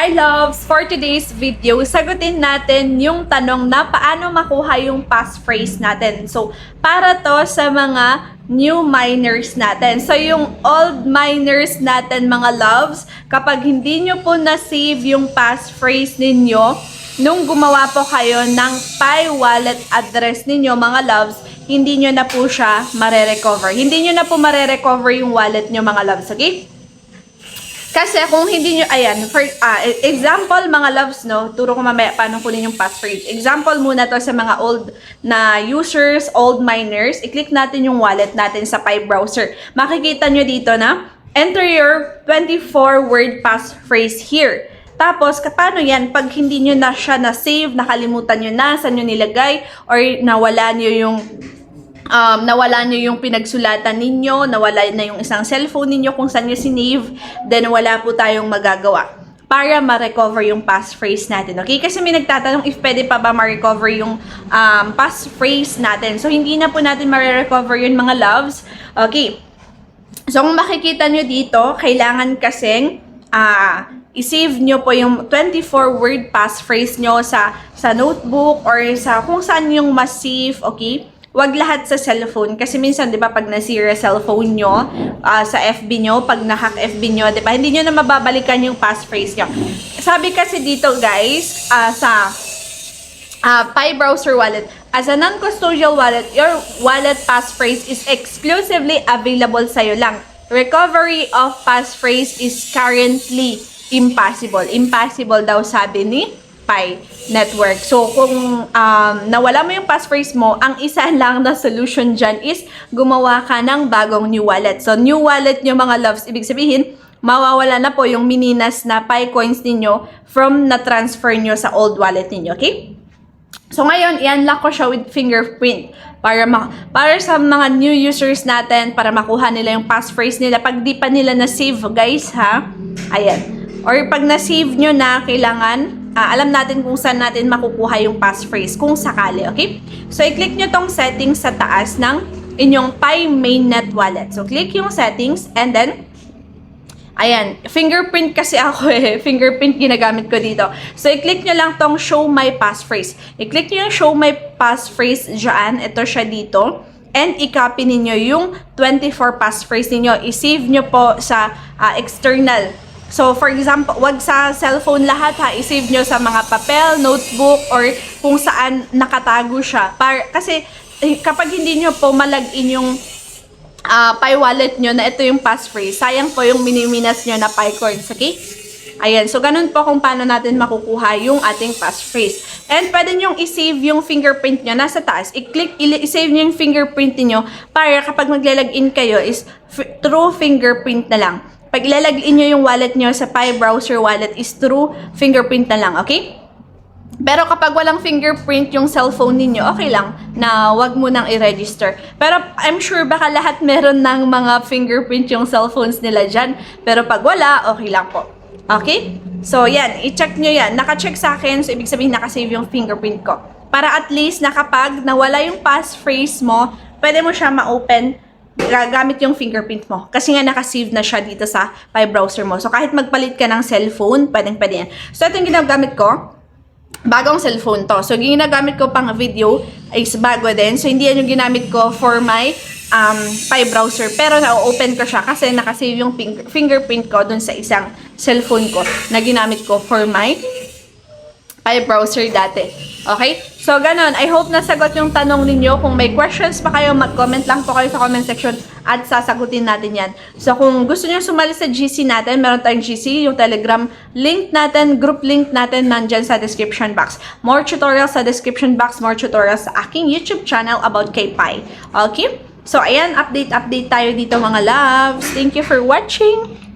Hi loves! For today's video, sagutin natin yung tanong na paano makuha yung passphrase natin. So, para to sa mga new miners natin. So, yung old miners natin mga loves, kapag hindi nyo po na-save yung passphrase ninyo, nung gumawa po kayo ng Pi wallet address ninyo mga loves, hindi nyo na po siya mare-recover. Hindi nyo na po mare-recover yung wallet nyo mga loves, okay? Kasi kung hindi nyo, ayan, for example mga loves, no, turo ko mamaya paano kunin yung passphrase. Example muna to sa mga old na users, old miners. I-click natin yung wallet natin sa Pi browser. Makikita nyo dito na, enter your 24-word passphrase here. Tapos, paano yan? Pag hindi nyo na siya na-save, nakalimutan nyo na, saan nyo nilagay, or nawala nyo yung pinagsulatan ninyo, nawala na yung isang cellphone ninyo kung saan nyo sinave, then wala po tayong magagawa para ma-recover yung passphrase natin. Okay? Kasi may nagtatanong if pwede pa ba ma-recover yung passphrase natin. So, hindi na po natin ma-recover yun mga loves. Okay. So, kung makikita nyo dito, kailangan kasing i-save nyo po yung 24-word passphrase nyo sa notebook or sa kung saan yung mas safe, okay? Wag lahat sa cellphone. Kasi minsan, di ba, pag nasira cellphone nyo, sa FB nyo, pag nahack FB nyo, di ba, hindi nyo na mababalikan yung passphrase nyo. Sabi kasi dito, guys, sa Pi browser wallet, as a non-custodial wallet, your wallet passphrase is exclusively available sa'yo lang. Recovery of passphrase is currently impossible. Impossible daw sabi ni Pi Network. So, kung nawala mo yung passphrase mo, ang isa lang na solution dyan is gumawa ka ng bagong new wallet. So, new wallet nyo mga loves, ibig sabihin, mawawala na po yung mininas na Pi coins ninyo from na-transfer nyo sa old wallet ninyo. Okay? So, ngayon, i-unlock ko siya with fingerprint para sa mga new users natin, para makuha nila yung passphrase nila. Pag di pa nila na-save, guys, ha? Ayan. Or pag na-save nyo na, kailangan alam natin kung saan natin makukuha yung passphrase kung sakali, okay? So, i-click nyo tong settings sa taas ng inyong Pi mainnet wallet. So, click yung settings and then, ayan, fingerprint kasi ako fingerprint ginagamit ko dito. So, i-click nyo lang tong show my passphrase. I-click nyo yung show my passphrase dyan. Ito siya dito. And i-copy ninyo yung 24 passphrase ninyo. I-save nyo po sa external. So, for example, wag sa cellphone lahat ha. I-save nyo sa mga papel, notebook, or kung saan nakatago siya. Kasi kapag hindi nyo po malagin yung Pi wallet nyo na ito yung passphrase, sayang po yung miniminas nyo na Pi coins, okay? Ayan, so ganun po kung paano natin makukuha yung ating passphrase. And pwede nyo i-save yung fingerprint nyo nasa taas. I-save nyo yung fingerprint nyo para kapag maglalagin kayo is through fingerprint na lang. Pag ilalagin nyo yung wallet nyo sa Pi browser wallet is through fingerprint na lang, okay? Pero kapag walang fingerprint yung cellphone ninyo, okay lang na wag mo nang i-register. Pero I'm sure baka lahat meron ng mga fingerprint yung cellphones nila dyan. Pero pag wala, okay lang po. Okay? So, yan. I-check nyo yan. Naka-check sa akin, so ibig sabihin naka-save yung fingerprint ko. Para at least na kapag nawala yung passphrase mo, pwede mo siya ma-open gamit yung fingerprint mo. Kasi nga nakasave na siya dito sa Pi browser mo. So, kahit magpalit ka ng cellphone, pwede yan. So, ito yung ginagamit ko. Bagong cellphone to. So, ginagamit ko pang video is bago din. So, hindi yan yung ginamit ko for my Pi browser. Pero, na-open ko siya kasi nakasave yung fingerprint ko dun sa isang cellphone ko na ginamit ko for my Pi browser dati. Okay? So, ganun. I hope nasagot yung tanong ninyo. Kung may questions pa kayo, mag-comment lang po kayo sa comment section at sasagutin natin yan. So, kung gusto nyo sumali sa GC natin, meron tayong GC, yung Telegram link natin, group link natin, nandyan sa description box. More tutorials sa description box, more tutorials sa aking YouTube channel about kay Pi. Okay? So, ayan, update tayo dito mga loves. Thank you for watching.